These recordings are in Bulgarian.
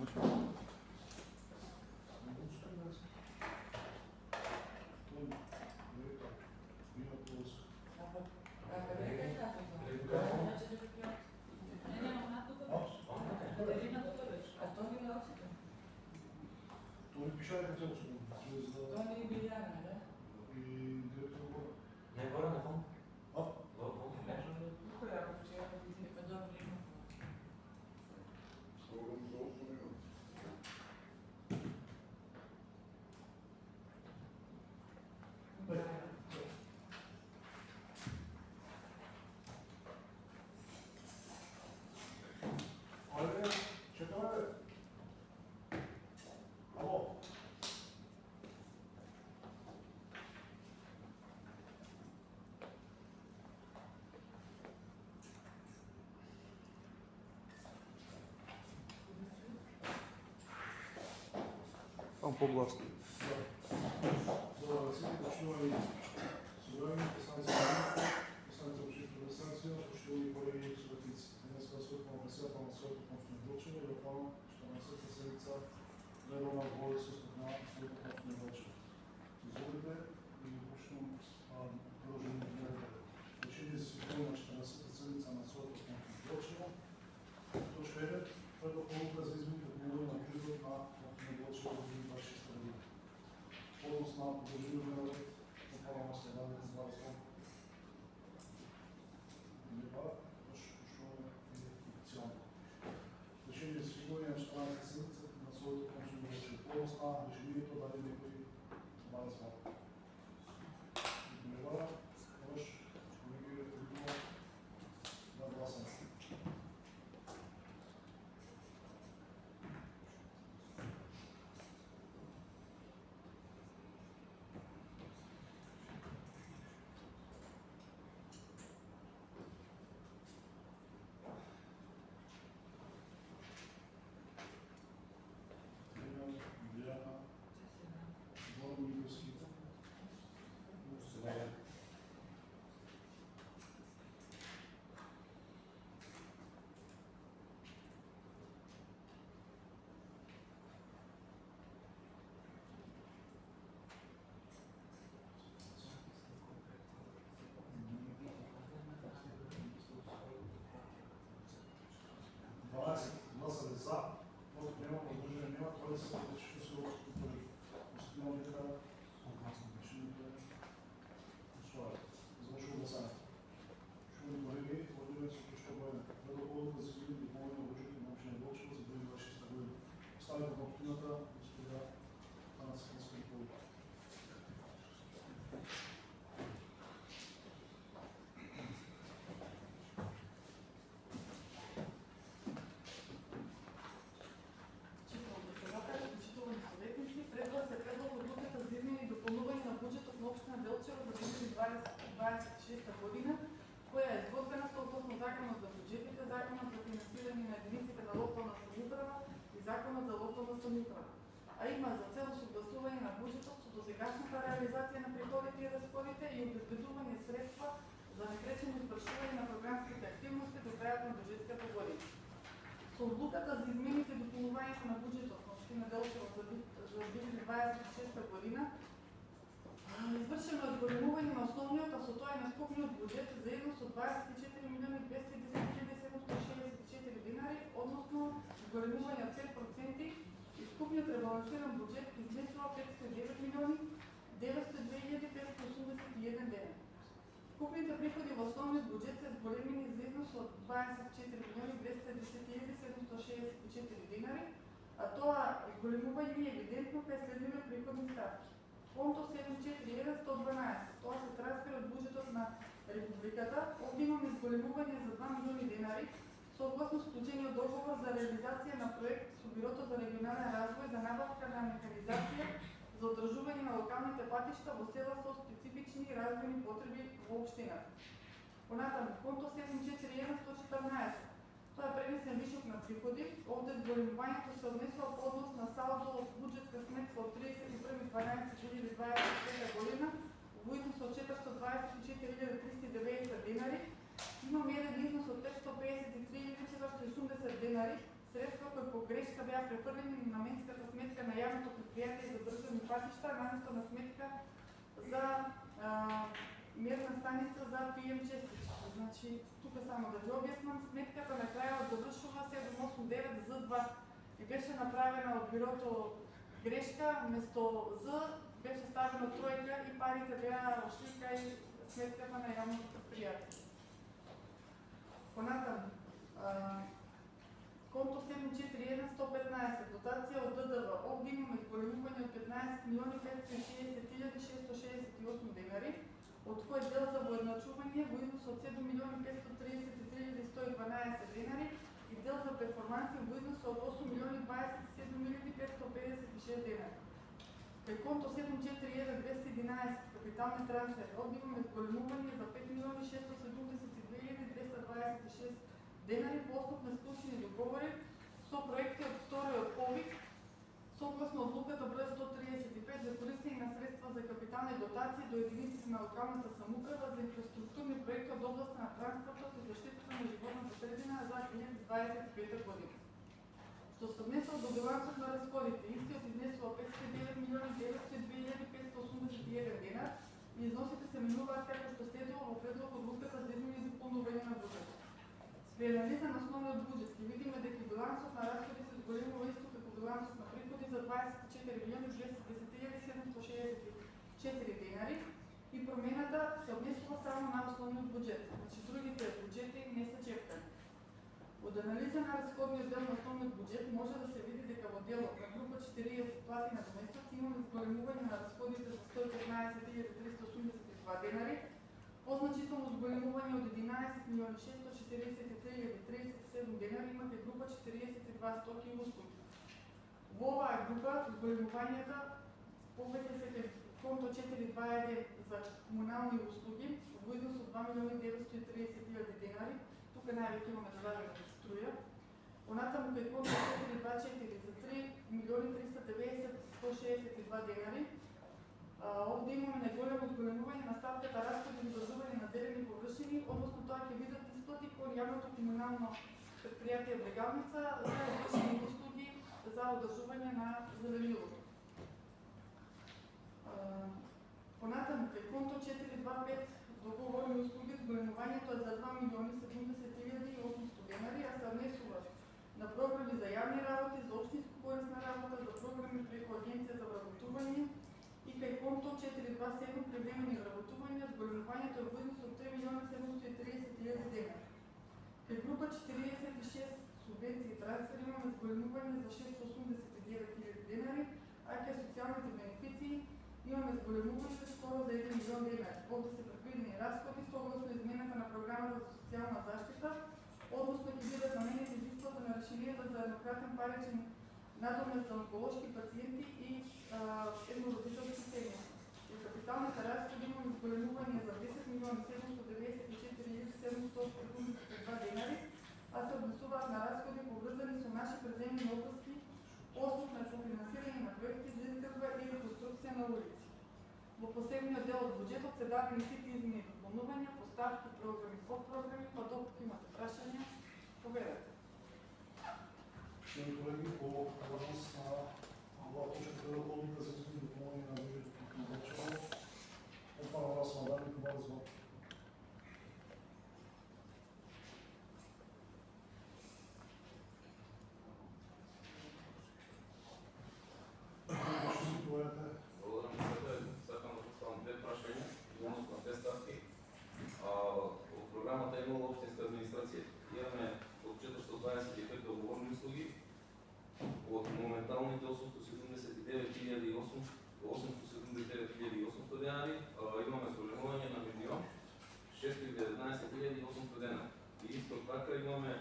Тоа не пише дека ќе се Тоа не е билјана, да? и директор го. Не гора на фон. А? Кој ако вчера види па добро има. Слоган за 8 минути. Ајде, чекаме. Ало. Погласно. За сите почнуваји собрањето станција општинска станција, поштовани колеги и суботници. Денеска осветуваме председател на Советот на општина Делчево и буквално 14-та седмица редовна обовесност на Советот на општина Делчево. Изволите и почнувам продолжение дневен ред. Решение за свикнување на 14-та седмица на Советот на општина Делчево. Точка 1. Предлог одлука за измени и допълнување на бюджетот на општина Делчево за 2026 година. Однос на продолжение дневен ред на парламентска влада за здравство. Лепа, почнуваме официјално. Решение за свикнување на 14-та седмица на Советот на општина Делчево. Однос на решението дали некој влада за влада. Лепа, колеги, рекомендувам да гласаме. Диана, Борон Миковски. Гласали за, против нема, воздържани нема, тоа се случи со постојано дека решението усвоја. Завршува гласање. Шумни колеги, одиваме со точка број 1. Предлог одлука за измени и допълнување на бюџетот на општина Делчево за 2026 година. Ставите на општината господа Ана Саканска Николова. Делчево за 2026 година, која е изготвена согласно Законот за бюджетите, Законот за финансирање на единиците на локална самоуправа и Законот за локална самоуправа, а има за цел согласување на буџетот со досегашната реализација на приходите и расходите и обезбедување средства за непречено извршување на програмските активности до крајот на бюџетската година. Со одлуката за измените и допълнувањето на буџетот на општина Делчево за 2026 година извршено е зголемување на основниот, а со тоа и на скопниот буџет за износ од 24.210.764 динари, односно зголемување од 5% и скопниот ребалансиран буџет изнесува 509.902.581 денар. Скопните приходи во основниот буџет се зголемени за износ од 24.210.764 динари, а тоа зголемување е евидентно кај следниве приходни ставки. Конто 74112, тоа се трансфер од буџетот на Републиката, овде имаме зголемување за 2 милиони денари, согласно склучениот договор за реализација на проект со Бирото за регионален развој за набавка на механизација за одржување на локалните патишта во села со специфични развојни потреби во општината. Понатаму, конто 741114, тоа е пренесен вишок на приходи, овде зголемувањето се однесува по однос на салдо од буџетска сметка од 31.12.2025 година во износ од 424.390 денари. Имаме еден износ од 553.480 денари, средства кои по грешка беа префрлени на наменската сметка на јавното предпријатие за државни патишта, наместо на сметка за мерна станица за PM честички. Значи, тука само да ви објаснам, сметката на крајот завршува 789 Z2 и беше направена од бирото грешка, вместо Z беше ставено тројка и парите беа ошли кај сметката на јавното предпријатие. Понатаму, конто 741115, дотација од ДДВ, овде имаме зголемување од 15.560.668 денари, од кој дел за воедначување во износ од 7.533.112 денари и дел за перформанси во износ од 8.027.556 денари. Кај конто 741211 капитални трансфери, овде имаме зголемување за 5.672.226 денари по основ на склучени договори со проекти од вториот ОВИК, согласно одлуката број 135 за користење на средства за капитални дотации до единиците на локалната самоуправа за инфраструктурни проекти од областта на транспортот и заштитата на животната средина за 2025 година. Што се однесува до билансот на расходите, истиот изнесува 509.902.581 денар и износите се менуваат како што следува во предлог одлуката за измени и дополнување на буџетот. При анализа на основниот буџет ќе видиме дека билансот на расходи се зголемува исто како билансот на приходи за 24.210.764 денари и промената се однесува само на основниот буџет, значи другите буџети не се чепкани. Од анализа на расходниот дел на основниот буџет може да се види дека во делот на група 40 плати на месец имаме зголемување на расходите за 115.382 денари, позначително зголемување од 11.643.037 денари има кај група 42 стоки и услуги. Во оваа група зголемувањата повеќе се кај конто 421 за комунални услуги во износ од 2.930.000 денари, тука највеќе имаме додадена струја. Понатаму кај конто 424 за 3.390.162 денари, овде имаме најголемо зголемување на ставката расходи за одржување на зелени површини, односно тоа ќе видат исплати кон јавното комунално предпријатие Брегалница за извршени услуги за одржување на зеленилото. Понатаму кај конто 425 договорни услуги зголемувањето е за 2.070.800 денари, а се однесува на програми за јавни работи, за општинско корисна работа, за програми преку Агенција за вработување и кај конто 427 привремени вработувања зголемувањето е во износ од 3.730.000 денари. Кај група 46 субвенции и трансфери имаме зголемување за 689.000 денари, а кај социјалните бенефиции имаме зголемување скоро за 1 милион денари. Овде се предвидени расходи согласно измената на програмата за социјална заштита, односно ќе бидат наменети за исплата на решенијата за еднократен паричен надомест за онколошки пациенти и еднородителски семејства. И капиталните разходи имаме зголемување за 10.794.782 денари, а се однесуваат на разходи поврзани со наши преземни области, основ на софинансирање на проекти за изградба и реконструкција на улици. Во посебниот дел од буџетот се дадени сите измени и дополнувања, поставки, програми, подпрограми, па доколку имате прашања, поведете. Шановни колеги, по важност на оваа точка одлука за измени и дополнување на буџетот на Врчево, отпадна расова дали побара за програмата е имала општинска администрација. Имаме од 425 договорни услуги, од моменталните 879.800 денари, имаме зголемување на 1.619.800 денари. И исто така имаме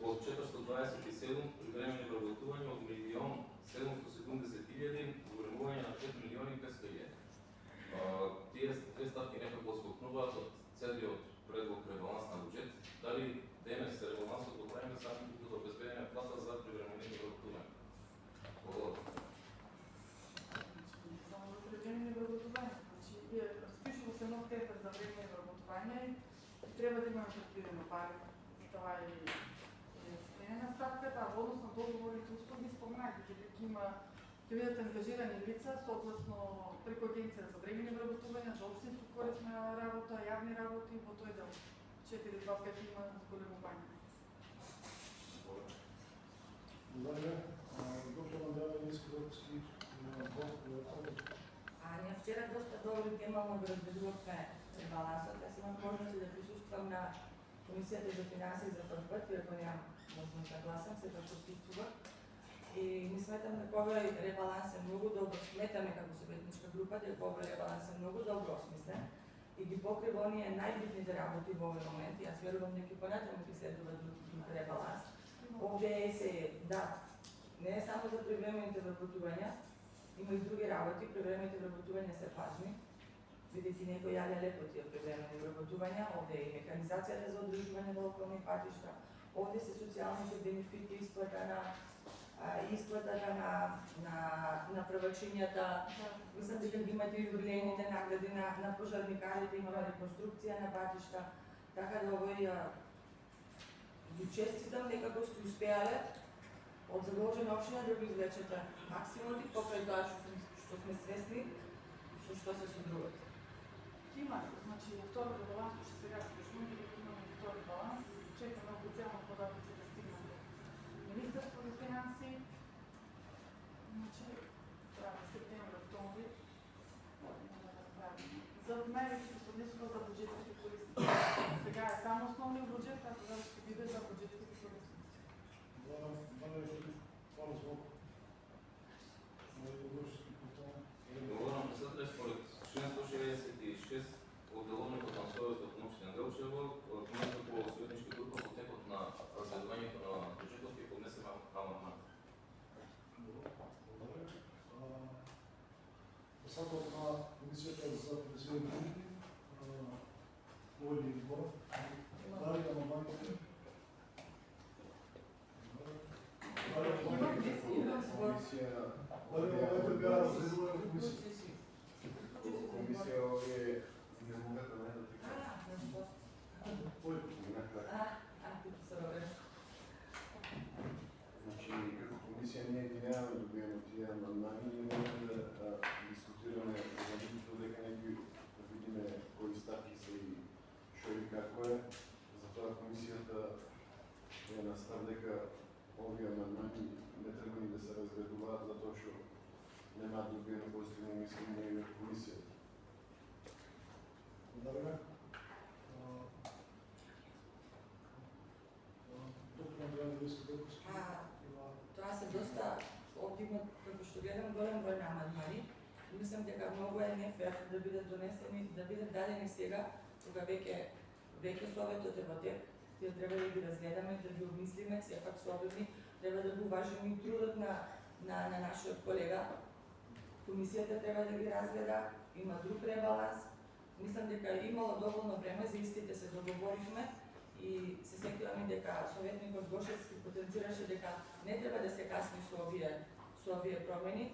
од 427 привремени вработувања од 1.770.000, зголемување на 4.500.000. Тие две ставки некако скокнуваат од целиот предлог ребаланс на буџет. Дали денес ребалансот го правиме само туку да обезбедиме плата за привремените вработувања? Благодарам. Само за привремени вработувања. Значи, распишува се нов тендер за времени вработувања и треба да имаме предвидено пари за това и сменена ставката, а во договорите услуги спомнати, дека ќе бидат ангажирани лица согласно преку Агенција за временни вработувања, за општинско корисна работа, јавни работи, во тој дел 4.2.5 има зголемување. Благодаря. Доктор Андреја Искровски, Ние вчера доста добро и темално го разгледувавме ребалансот. Јас имам можност да присуствам на Комисијата за финансии за прв пат, иако немам можност да гласам, се тоа присуствував. И ми сметам дека овој ребаланс е многу добро, сметаме како советничка група дека овој ребаланс е многу добро осмислен и ги покрива оние најбитните работи во овој момент. Јас верувам дека понатаму ќе следува друг ребаланс. Овде не е само за привремените вработувања, има и други работи. Привремените вработувања се важни, бидејќи некои јавија лепо тие привремени вработувања. Овде е и механизацијата за одржување на околни патишта, овде се социјалните бенефити, исплатата на првачињата. Мислам дека ги имате и юбилејните награди на пожарникарите, имаме реконструкција на патишта, така да овој ги честитам дека го сте успеале од задолжена општина да го извлечете максимумот и покрај тоа што сме свесни со што се содрувате. Има, значи, втори ребаланс, што сега слушаме, дека имаме втори баланс, чекаме официјално податоци да стигнат до Министерство за финансии. Значи, треба септември, октомври, за мерите што се однесува за буџетските корисници. Сега е само основниот буџет, а тогава ќе биде за буџетските корисници. Договорно председател, според член 166 од деловникот на Советот на општина Делчево, Комисијата по советничка група во текот на разгледувањето на буџетот ќе поднесе амандман. Председател на Комисијата за председатели групи, Војни Избор, дали амандманите? Комисија овие не могат да најдат така. Значи, како комисија ние ги немаме добиено тие амандмани, ние можеме да дискутираме за нивото дека не ги да видиме кои стапки се и што и како е. Затоа комисијата е на став дека овие амандмани не треба ни да се разгледуваат затоа што нема добиено позитивно мислење и од комисијата. Благодаря. Доктор Андреја Искровски. Тоа се доста, овде има, како што гледам, голем број на амандмани. Мислам дека многу е нефер да бидат донесени, да бидат дадени сега, кога веќе советот е во тек. Тие треба да ги разгледаме, да ги обмислиме, сепак собрани, треба да го уважиме и трудот на нашиот колега. Комисијата треба да ги разгледа, има друг ребаланс. Мислам дека имало доволно време, за истите се договоривме и се сеќаваме дека советникот Гошевски потенцираше дека не треба да се касни со овие промени.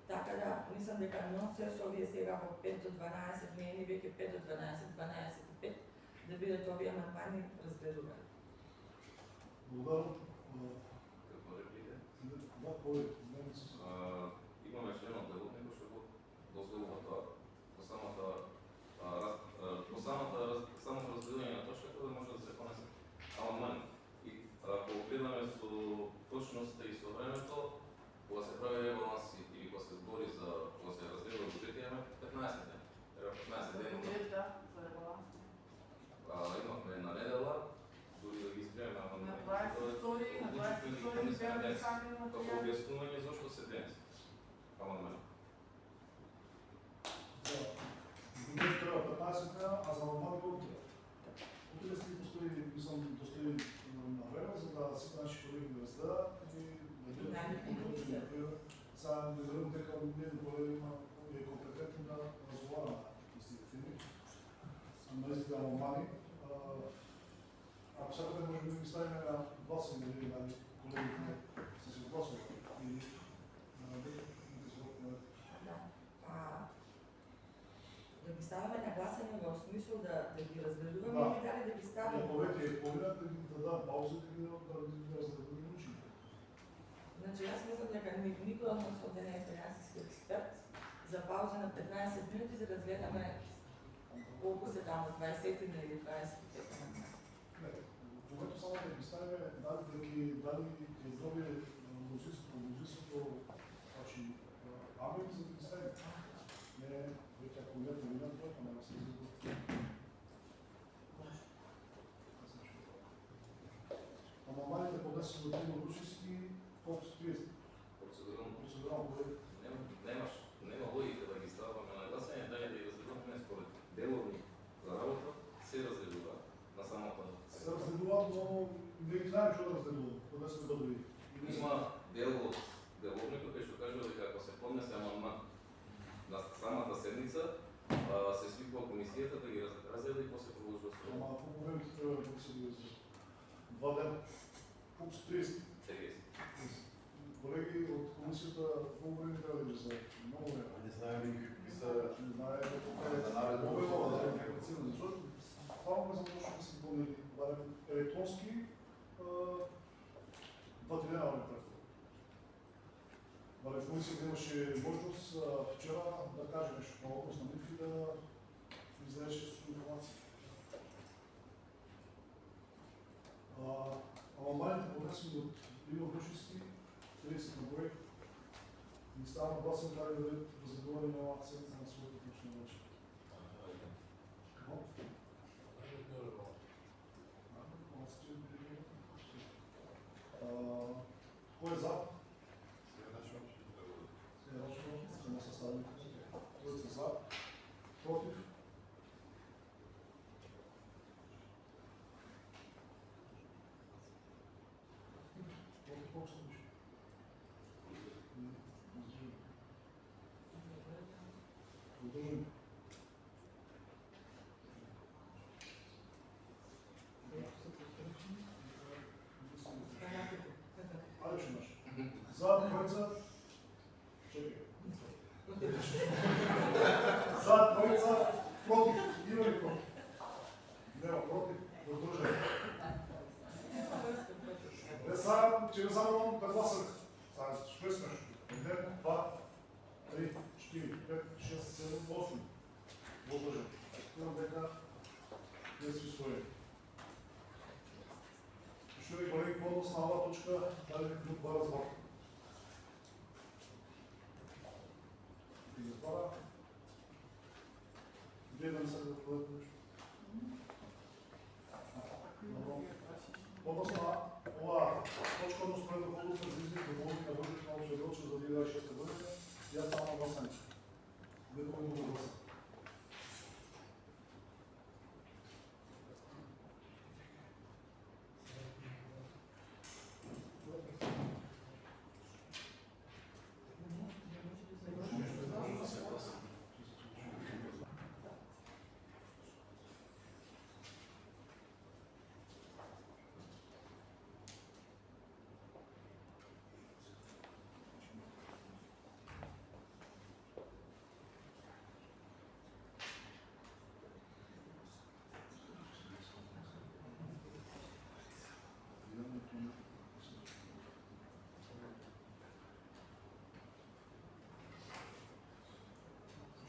Така да, мислам дека нонсенс овие сега во 5 до 12, не е ни веќе 5 до 12, 12 и 5, да бидат овие амандмани разгледувани. Благодарам. Како реплика? Да, повеќе. Имаме член од деловникот што го дозволува тоа. По самото разгледање на точката да може да се понесе амандман. И ако гледаме со точноста и со времето, кога се прави ребаланс или кога се збори за кога се разгледа буџет, имаме 15 дена. Треба 15 дена. Да, за ребаланс. Имавме на недела, дури да ги исприемаме амандмани. На 22 ни беа сами Како материјали. објаснување зошто се денес амандмани. Не треба 15 дена, а за амандмани колку треба? Утре сте постои на време, за да сите наши колеги да разгледаат и да бидат сега не верувам дека нивни колеги е компетентни да разговара на истите теми, на истите амандмани. Ако сакате може да ги ставиме на гласање или на колегите се се гласуват или Да ги ставаме на гласање во смисол да ги разгледуваме или дали да ги ставаме? Ако веќе е повинат да ги дадам пауза да ги разгледаме учите. никой от нас овде не е финансиски експерт, за пауза на 15 минути, за да разгледаме колко се там, 20 или 25 на Не, в момента само да ги ставим, да ги изроби мнозинството, значи, ами за да ги ставим. Не, вече ако не половината, ако не се изроби. Амалманите поднесени от еднодушински, колко са 30? Процедурално. Процедурално бъде. Нема логика да ги ставаме на гласение, дай да ги разделуваме според деловни за работа, се разделува на самата. Се разделува, но не ги знаем, що да разделува. Кога сме добри. Има дел од деловникот кој што кажува дека ако се поднесе амандман на самата седница, се свикува комисијата да ги раздели и после продолжува со Ама ако времето трябва да се довезе. 2 дена. Фукс 30. 30. Колеги от комисията колко време трябва да ги знаят? Много време. Не знаем ли какви са Не знае за наредно много е условие. много да е прецизно, защото това не започва да се помни електронски 2-3 дена време пред. В комисията имаше възможност вчера да каже нещо по въпрос на Митки да излезеше с информация. Амалманите поднесени от Иван Душевски, 30 на брой, не става на гласен да бъдат разгледувани на малата седмица на своята точна начин. Кой е за? Сега съставим. Кой е за? Против? Против колко са души? Удължим. Айде ще наш. За двоица. Чекай. За двоица. Против. Има ли против? Няма против. Въздържан. Сега, че не само да гласах. Сега, ще смешно. 1, 2, 3, 4, 5, 6, 7, 8. Въздържан. Имам дека не си стои. Ще ви говорим какво основна точка, дали ви клюк бъде разбор. И затвора. Гледам се да бъдат нещо. Odnosno, ova točka odnosno predlog odluke za izbor dovolnika Božić na opće roče za 2026. godine, ja samo glasam. Ne mogu da glasam.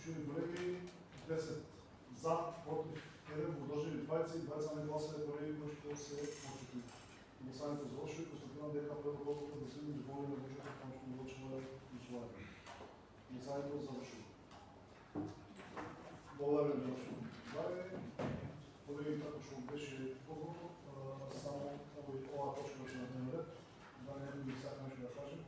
Чули колеги, 10 за, против 1, въздържали 20, 20 не гласа, колеги, които се отчитли. Гласането завърши, констатирам дека предлагането да се допълни на бюджета към получила условия. Гласането завърши. Благодаря ви за това. Колеги, така що беше познато, само ова точка беше на дневен ред. Да не би всяка нещо да кажем.